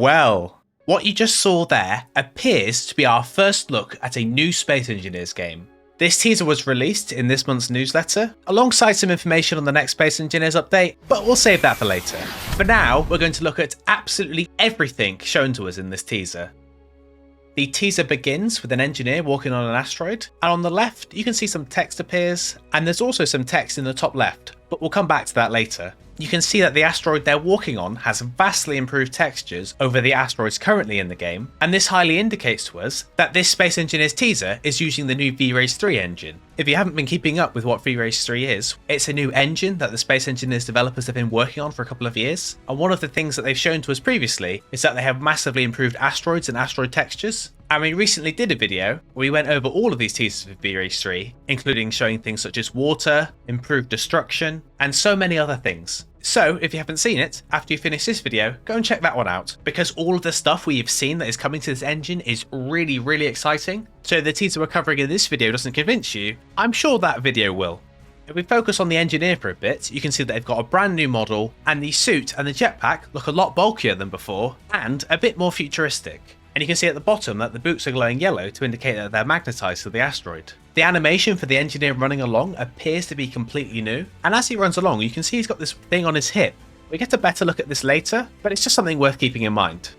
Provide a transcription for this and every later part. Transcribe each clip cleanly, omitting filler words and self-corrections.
Well, what you just saw there appears to be our first look at a new Space Engineers game. This teaser was released in this month's newsletter, alongside some information on the next Space Engineers update, but we'll save that for later. For now, we're going to look at absolutely everything shown to us in this teaser. The teaser begins with an engineer walking on an asteroid, and on the left you can see some text appears, and there's also some text in the top left, but we'll come back to that later. You can see that the asteroid they're walking on has vastly improved textures over the asteroids currently in the game, and this highly indicates to us that this Space Engineers teaser is using the new VRAGE3 engine. If you haven't been keeping up with what VRAGE3 is, it's a new engine that the Space Engineers developers have been working on for a couple of years, and one of the things that they've shown to us previously is that they have massively improved asteroids and asteroid textures. And we recently did a video where we went over all of these teasers with VRAGE3, including showing things such as water, improved destruction, and so many other things. So if you haven't seen it, after you finish this video, go and check that one out, because all of the stuff we have seen that is coming to this engine is really exciting. So if the teaser we're covering in this video doesn't convince you, I'm sure that video will. If we focus on the engineer for a bit, you can see that they've got a brand new model, and the suit and the jetpack look a lot bulkier than before, and a bit more futuristic. And you can see at the bottom that the boots are glowing yellow to indicate that they're magnetized to the asteroid. The animation for the engineer running along appears to be completely new, and as he runs along you can see he's got this thing on his hip. We get a better look at this later, but it's just something worth keeping in mind.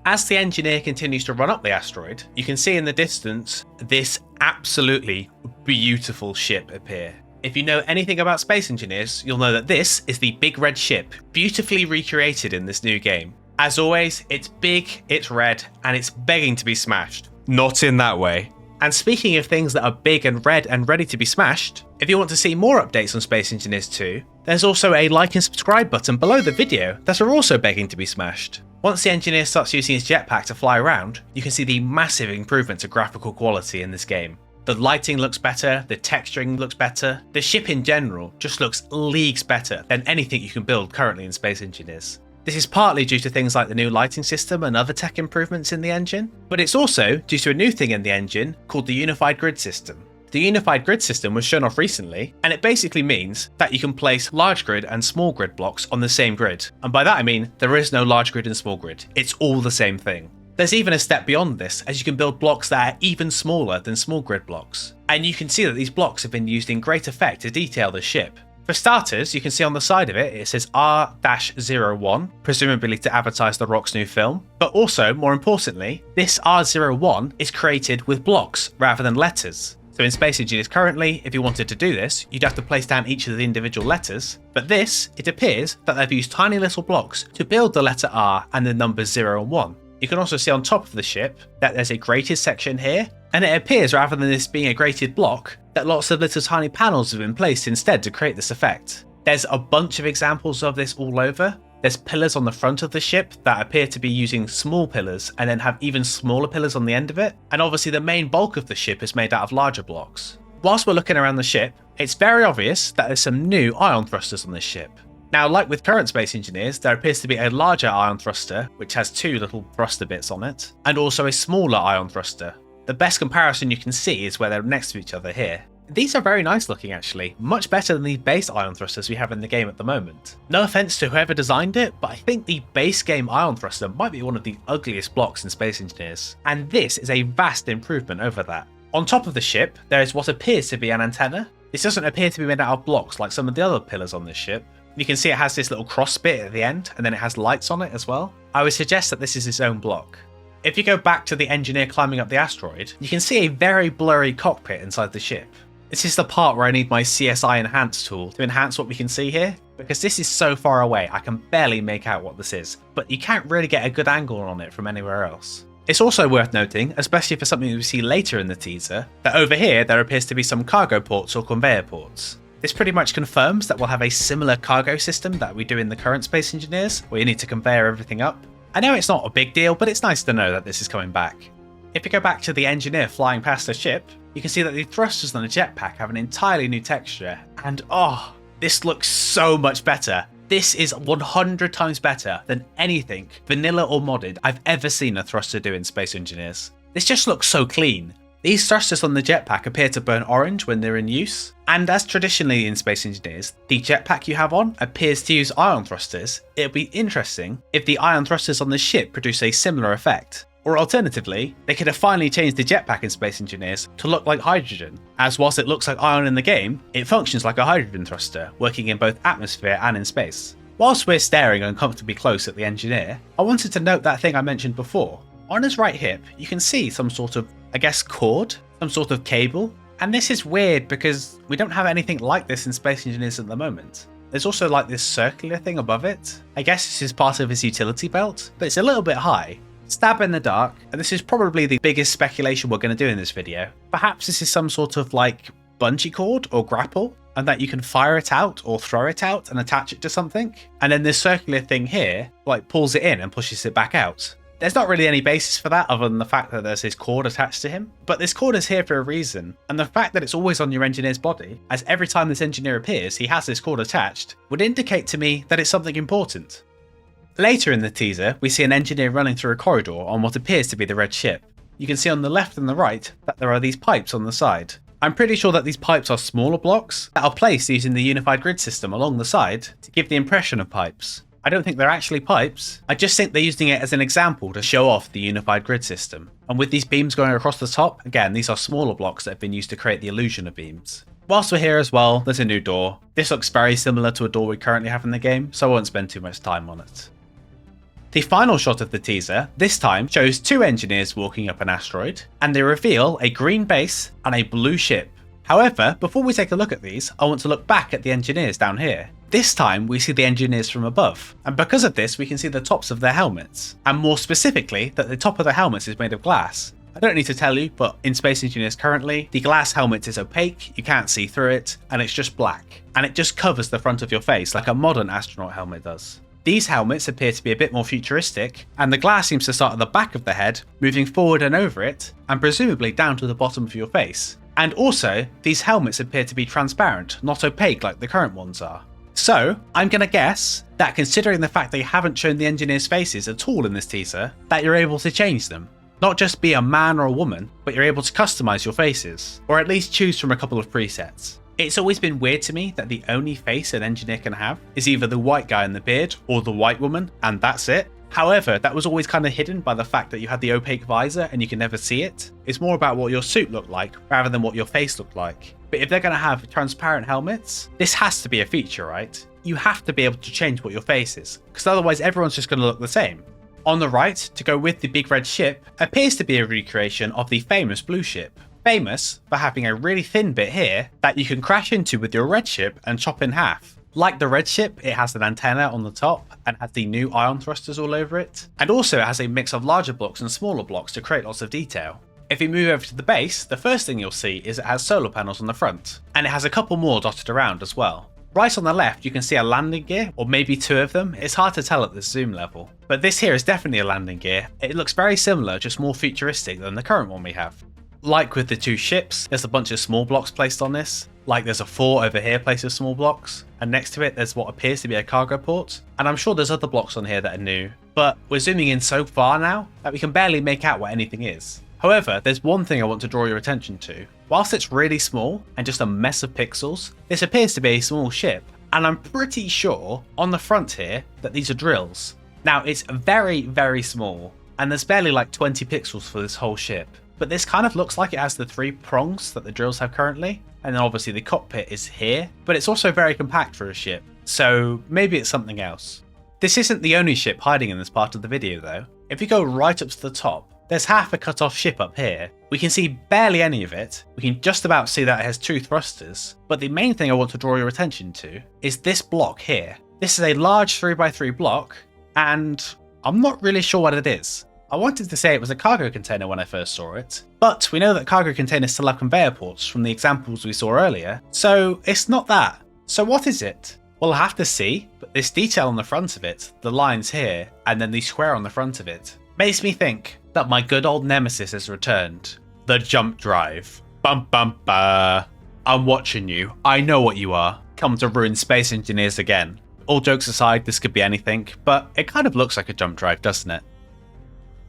As the engineer continues to run up the asteroid, you can see in the distance this absolutely beautiful ship appear. If you know anything about Space Engineers, you'll know that this is the big red ship, beautifully recreated in this new game. As always, it's big, it's red, and it's begging to be smashed. Not in that way. And speaking of things that are big and red and ready to be smashed, if you want to see more updates on Space Engineers 2, there's also a like and subscribe button below the video that are also begging to be smashed. Once the engineer starts using his jetpack to fly around, you can see the massive improvement to graphical quality in this game. The lighting looks better, the texturing looks better, the ship in general just looks leagues better than anything you can build currently in Space Engineers. This is partly due to things like the new lighting system and other tech improvements in the engine, but it's also due to a new thing in the engine called the Unified Grid System. The Unified Grid System was shown off recently, and it basically means that you can place large grid and small grid blocks on the same grid. And by that I mean there is no large grid and small grid, it's all the same thing. There's even a step beyond this, as you can build blocks that are even smaller than small grid blocks. And you can see that these blocks have been used in great effect to detail the ship. For starters, you can see on the side of it says R-01, presumably to advertise the Rock's new film. But also, more importantly, this R01 is created with blocks rather than letters. So in Space Engineers currently, if you wanted to do this, you'd have to place down each of the individual letters. But this, it appears that they've used tiny little blocks to build the letter R and the numbers 0 and 1. You can also see on top of the ship that there's a grated section here, and it appears rather than this being a grated block, that lots of little tiny panels have been placed instead to create this effect. There's a bunch of examples of this all over. There's pillars on the front of the ship that appear to be using small pillars and then have even smaller pillars on the end of it, and obviously the main bulk of the ship is made out of larger blocks. Whilst we're looking around the ship, it's very obvious that there's some new ion thrusters on this ship. Now, like with current Space Engineers, there appears to be a larger ion thruster, which has two little thruster bits on it, and also a smaller ion thruster. The best comparison you can see is where they're next to each other here. These are very nice looking actually, much better than the base ion thrusters we have in the game at the moment. No offense to whoever designed it, but I think the base game ion thruster might be one of the ugliest blocks in Space Engineers, and this is a vast improvement over that. On top of the ship, there is what appears to be an antenna. This doesn't appear to be made out of blocks like some of the other pillars on this ship. You can see it has this little cross bit at the end, and then it has lights on it as well. I would suggest that this is its own block. If you go back to the engineer climbing up the asteroid, you can see a very blurry cockpit inside the ship. This is the part where I need my CSI Enhance tool to enhance what we can see here, because this is so far away I can barely make out what this is, but you can't really get a good angle on it from anywhere else. It's also worth noting, especially for something we see later in the teaser, that over here there appears to be some cargo ports or conveyor ports. This pretty much confirms that we'll have a similar cargo system that we do in the current Space Engineers, where you need to conveyor everything up. I know it's not a big deal, but it's nice to know that this is coming back. If you go back to the engineer flying past the ship, you can see that the thrusters on the jetpack have an entirely new texture, and oh, this looks so much better. This is 100 times better than anything, vanilla or modded, I've ever seen a thruster do in Space Engineers. This just looks so clean. These thrusters on the jetpack appear to burn orange when they're in use, and as traditionally in Space Engineers, the jetpack you have on appears to use ion thrusters. It'll be interesting if the ion thrusters on the ship produce a similar effect. Or alternatively, they could have finally changed the jetpack in Space Engineers to look like hydrogen, as whilst it looks like ion in the game, it functions like a hydrogen thruster, working in both atmosphere and in space. Whilst we're staring uncomfortably close at the engineer, I wanted to note that thing I mentioned before. On his right hip, you can see some sort of, I guess, cord, some sort of cable, and this is weird because we don't have anything like this in Space Engineers at the moment. There's also like this circular thing above it. I guess this is part of his utility belt, but it's a little bit high. Stab in the dark, and this is probably the biggest speculation we're going to do in this video. Perhaps this is some sort of like bungee cord or grapple, and that you can fire it out or throw it out and attach it to something. And then this circular thing here like pulls it in and pushes it back out. There's not really any basis for that other than the fact that there's this cord attached to him, but this cord is here for a reason, and the fact that it's always on your engineer's body, as every time this engineer appears he has this cord attached, would indicate to me that it's something important. Later in the teaser, we see an engineer running through a corridor on what appears to be the red ship. You can see on the left and the right that there are these pipes on the side. I'm pretty sure that these pipes are smaller blocks that are placed using the unified grid system along the side to give the impression of pipes. I don't think they're actually pipes, I just think they're using it as an example to show off the unified grid system. And with these beams going across the top, again, these are smaller blocks that have been used to create the illusion of beams. Whilst we're here as well, there's a new door. This looks very similar to a door we currently have in the game, so I won't spend too much time on it. The final shot of the teaser, this time, shows two engineers walking up an asteroid, and they reveal a green base and a blue ship. However, before we take a look at these, I want to look back at the engineers down here. This time we see the engineers from above, and because of this we can see the tops of their helmets, and more specifically that the top of their helmets is made of glass. I don't need to tell you, but in Space Engineers currently, the glass helmet is opaque, you can't see through it, and it's just black, and it just covers the front of your face like a modern astronaut helmet does. These helmets appear to be a bit more futuristic, and the glass seems to start at the back of the head, moving forward and over it, and presumably down to the bottom of your face. And also, these helmets appear to be transparent, not opaque like the current ones are. So, I'm gonna guess that considering the fact they haven't shown the engineers' faces at all in this teaser, that you're able to change them. Not just be a man or a woman, but you're able to customize your faces, or at least choose from a couple of presets. It's always been weird to me that the only face an engineer can have is either the white guy in the beard or the white woman, and that's it. However, that was always kind of hidden by the fact that you had the opaque visor and you can never see it. It's more about what your suit looked like rather than what your face looked like. But if they're going to have transparent helmets, this has to be a feature, right? You have to be able to change what your face is, because otherwise everyone's just going to look the same. On the right, to go with the big red ship, appears to be a recreation of the famous blue ship. Famous for having a really thin bit here that you can crash into with your red ship and chop in half. Like the red ship, it has an antenna on the top and has the new ion thrusters all over it. And also it has a mix of larger blocks and smaller blocks to create lots of detail. If you move over to the base, the first thing you'll see is it has solar panels on the front, and it has a couple more dotted around as well. Right on the left you can see a landing gear, or maybe two of them, it's hard to tell at this zoom level. But this here is definitely a landing gear. It looks very similar, just more futuristic than the current one we have. Like with the two ships, there's a bunch of small blocks placed on this. Like there's a fort over here placed with small blocks, and next to it there's what appears to be a cargo port. And I'm sure there's other blocks on here that are new, but we're zooming in so far now that we can barely make out what anything is. However, there's one thing I want to draw your attention to. Whilst it's really small and just a mess of pixels, this appears to be a small ship, and I'm pretty sure on the front here that these are drills. Now it's very, very small, and there's barely like 20 pixels for this whole ship. But this kind of looks like it has the three prongs that the drills have currently, and then obviously the cockpit is here, but it's also very compact for a ship, so maybe it's something else. This isn't the only ship hiding in this part of the video though. If you go right up to the top, there's half a cut off ship up here. We can see barely any of it, we can just about see that it has two thrusters, but the main thing I want to draw your attention to is this block here. This is a large 3x3 block, and I'm not really sure what it is. I wanted to say it was a cargo container when I first saw it, but we know that cargo containers still have conveyor ports from the examples we saw earlier, so it's not that. So what is it? We'll have to see, but this detail on the front of it, the lines here, and then the square on the front of it, makes me think that my good old nemesis has returned. The jump drive. Bum bum ba. I'm watching you. I know what you are. Come to ruin Space Engineers again. All jokes aside, this could be anything, but it kind of looks like a jump drive, doesn't it?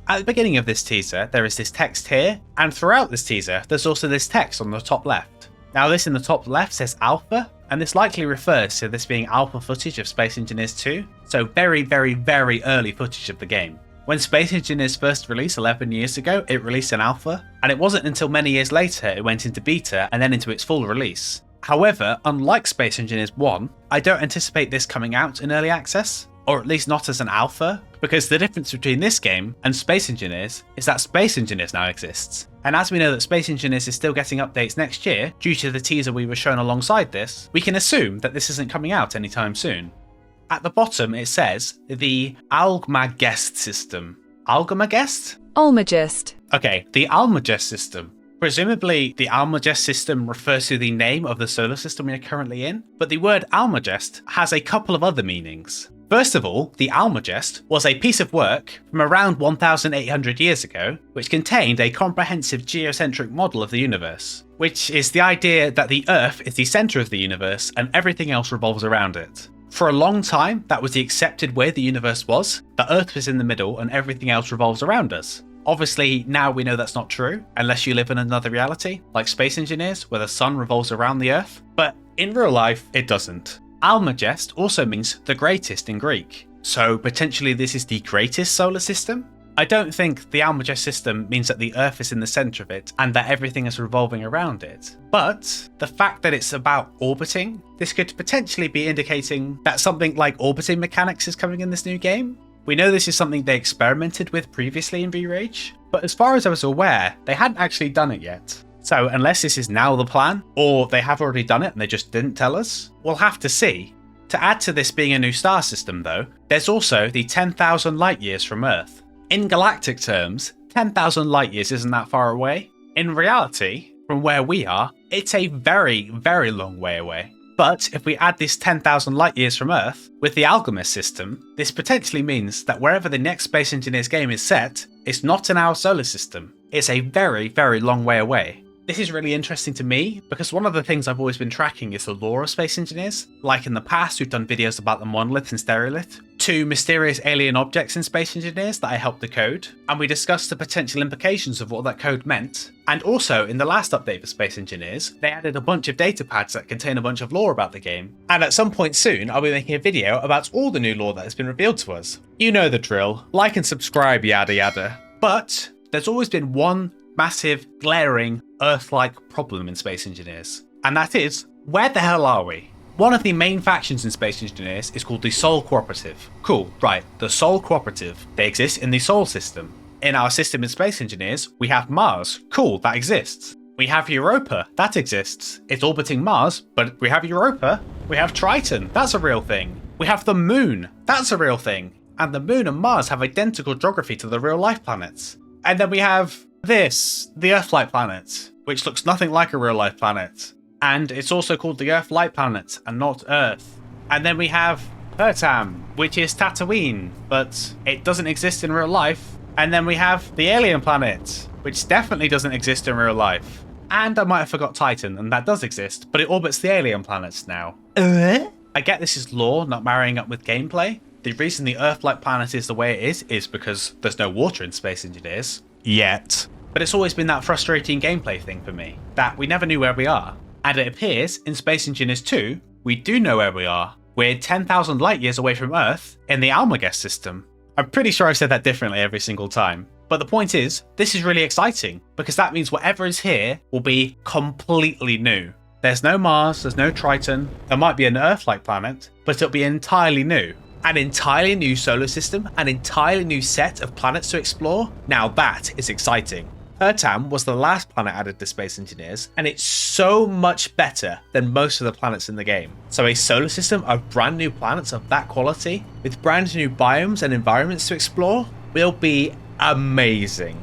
At the beginning of this teaser, there is this text here, and throughout this teaser, there's also this text on the top left. Now this in the top left says alpha, and this likely refers to this being alpha footage of Space Engineers 2, so very, very, very early footage of the game. When Space Engineers first released 11 years ago, it released in alpha, and it wasn't until many years later it went into beta and then into its full release. However, unlike Space Engineers 1, I don't anticipate this coming out in early access, or at least not as an alpha, because the difference between this game and Space Engineers is that Space Engineers now exists. And as we know that Space Engineers is still getting updates next year due to the teaser we were shown alongside this, we can assume that this isn't coming out anytime soon. At the bottom it says the Almagest system. Almagest? Almagest. Okay, the Almagest system. Presumably, the Almagest system refers to the name of the solar system we are currently in, but the word Almagest has a couple of other meanings. First of all, the Almagest was a piece of work from around 1,800 years ago, which contained a comprehensive geocentric model of the universe, which is the idea that the Earth is the centre of the universe and everything else revolves around it. For a long time, that was the accepted way the universe was. The Earth was in the middle and everything else revolves around us. Obviously, now we know that's not true, unless you live in another reality, like Space Engineers, where the sun revolves around the Earth. But in real life, it doesn't. Almagest also means the greatest in Greek. So potentially this is the greatest solar system? I don't think the Almagest system means that the Earth is in the centre of it and that everything is revolving around it. But the fact that it's about orbiting, this could potentially be indicating that something like orbiting mechanics is coming in this new game. We know this is something they experimented with previously in VRAGE, but as far as I was aware, they hadn't actually done it yet. So unless this is now the plan, or they have already done it and they just didn't tell us, we'll have to see. To add to this being a new star system though, there's also the 10,000 light years from Earth. In galactic terms, 10,000 light years isn't that far away. In reality, from where we are, it's a very, very long way away. But if we add this 10,000 light years from Earth, with the Almagest system, this potentially means that wherever the next Space Engineers game is set, it's not in our solar system. It's a very, very long way away. This is really interesting to me, because one of the things I've always been tracking is the lore of Space Engineers. Like in the past, we've done videos about the monolith and stereolith, 2 mysterious alien objects in Space Engineers that I helped decode, and we discussed the potential implications of what that code meant. And also, in the last update for Space Engineers, they added a bunch of data pads that contain a bunch of lore about the game. And at some point soon, I'll be making a video about all the new lore that has been revealed to us. You know the drill, like and subscribe, yada yada. But there's always been one massive, glaring, Earth-like problem in Space Engineers. And that is, where the hell are we? One of the main factions in Space Engineers is called the Sol Cooperative. Cool, right, the Sol Cooperative. They exist in the Sol system. In our system in Space Engineers, we have Mars. Cool, that exists. We have Europa. That exists. It's orbiting Mars, but we have Europa. We have Triton. That's a real thing. We have the Moon. That's a real thing. And the Moon and Mars have identical geography to the real-life planets. And then we have this, the Earth-like planet, which looks nothing like a real-life planet. And it's also called the Earth-like planet and not Earth. And then we have Pertam, which is Tatooine, but it doesn't exist in real life. And then we have the alien planet, which definitely doesn't exist in real life. And I might have forgot Titan, and that does exist, but it orbits the alien planets now. I get this is lore, not marrying up with gameplay. The reason the Earth-like planet is the way it is because there's no water in Space Engineers. Yet. But it's always been that frustrating gameplay thing for me, that we never knew where we are. And it appears in Space Engineers 2, we do know where we are. We're 10,000 light years away from Earth in the Almagest system. I'm pretty sure I've said that differently every single time. But the point is, this is really exciting, because that means whatever is here will be completely new. There's no Mars, there's no Triton, there might be an Earth-like planet, but it'll be entirely new. An entirely new solar system, an entirely new set of planets to explore. Now that is exciting. Pertam was the last planet added to Space Engineers, and it's so much better than most of the planets in the game. So a solar system of brand new planets of that quality, with brand new biomes and environments to explore, will be amazing.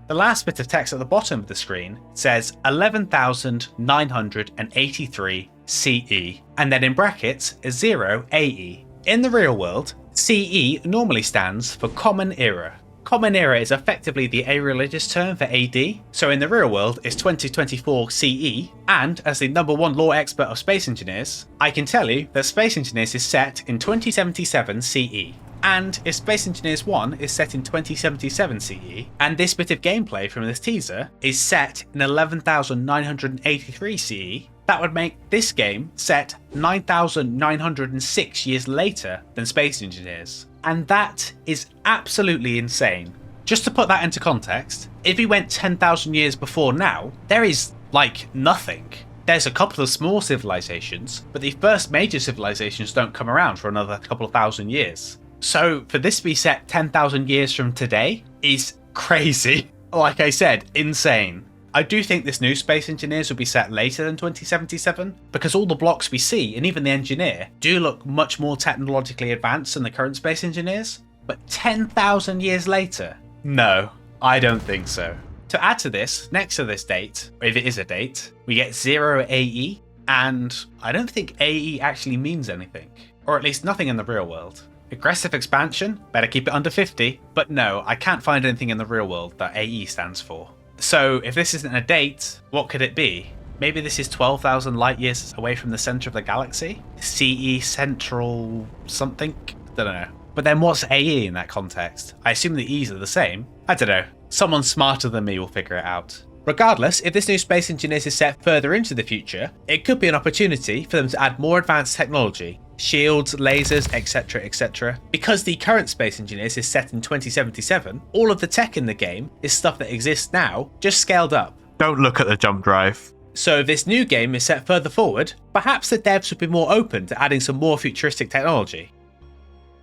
The last bit of text at the bottom of the screen says 11,983 CE, and then in brackets 0 AE. In the real world, CE normally stands for Common Era. Common Era is effectively the a-religious term for AD, so in the real world it's 2024 CE, and as the #1 lore expert of Space Engineers, I can tell you that Space Engineers is set in 2077 CE. And if Space Engineers 1 is set in 2077 CE, and this bit of gameplay from this teaser is set in 11,983 CE, that would make this game set 9,906 years later than Space Engineers. And that is absolutely insane. Just to put that into context, if we went 10,000 years before now, there is like nothing. There's a couple of small civilizations, but the first major civilizations don't come around for another couple of thousand years. So for this to be set 10,000 years from today is crazy. Like I said, insane. I do think this new Space Engineers will be set later than 2077, because all the blocks we see, and even the engineer, do look much more technologically advanced than the current Space Engineers. But 10,000 years later? No, I don't think so. To add to this, next to this date, if it is a date, we get 0 AE, and I don't think AE actually means anything, or at least nothing in the real world. Aggressive expansion, better keep it under 50, but no, I can't find anything in the real world that AE stands for. So if this isn't a date, what could it be? Maybe this is 12,000 light years away from the center of the galaxy? CE Central something? Don't know. But then what's AE in that context? I assume the E's are the same. I don't know. Someone smarter than me will figure it out. Regardless, if this new Space Engineers is set further into the future, it could be an opportunity for them to add more advanced technology. Shields, lasers, etc, etc. Because the current Space Engineers is set in 2077, all of the tech in the game is stuff that exists now, just scaled up. Don't look at the jump drive. So if this new game is set further forward, perhaps the devs would be more open to adding some more futuristic technology.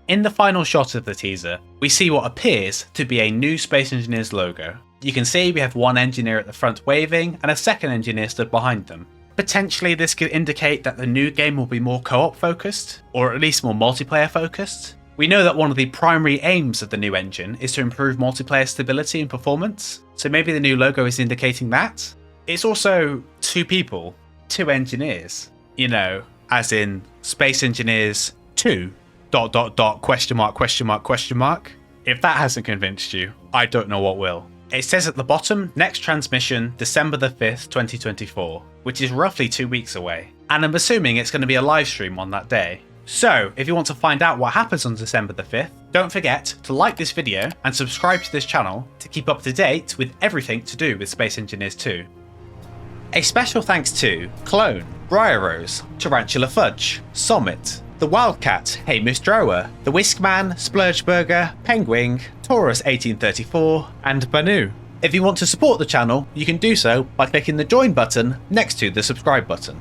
In the final shot of the teaser, we see what appears to be a new Space Engineers logo. You can see we have one engineer at the front waving and a second engineer stood behind them. Potentially this could indicate that the new game will be more co-op focused, or at least more multiplayer focused. We know that one of the primary aims of the new engine is to improve multiplayer stability and performance, so maybe the new logo is indicating that. It's also two people, two engineers, you know, as in Space Engineers 2, ... question mark. If that hasn't convinced you, I don't know what will. It says at the bottom, next transmission December the 5th, 2024, which is roughly 2 weeks away. And I'm assuming it's going to be a live stream on that day. So, if you want to find out what happens on December the 5th, don't forget to like this video and subscribe to this channel to keep up to date with everything to do with Space Engineers 2. A special thanks to Clone, Briar Rose, Tarantula Fudge, Summit, The Wildcat, Hamish Drower, The Whiskman, Splurgeburger, Penguin, Taurus 1834, and Banu. If you want to support the channel, you can do so by clicking the join button next to the subscribe button.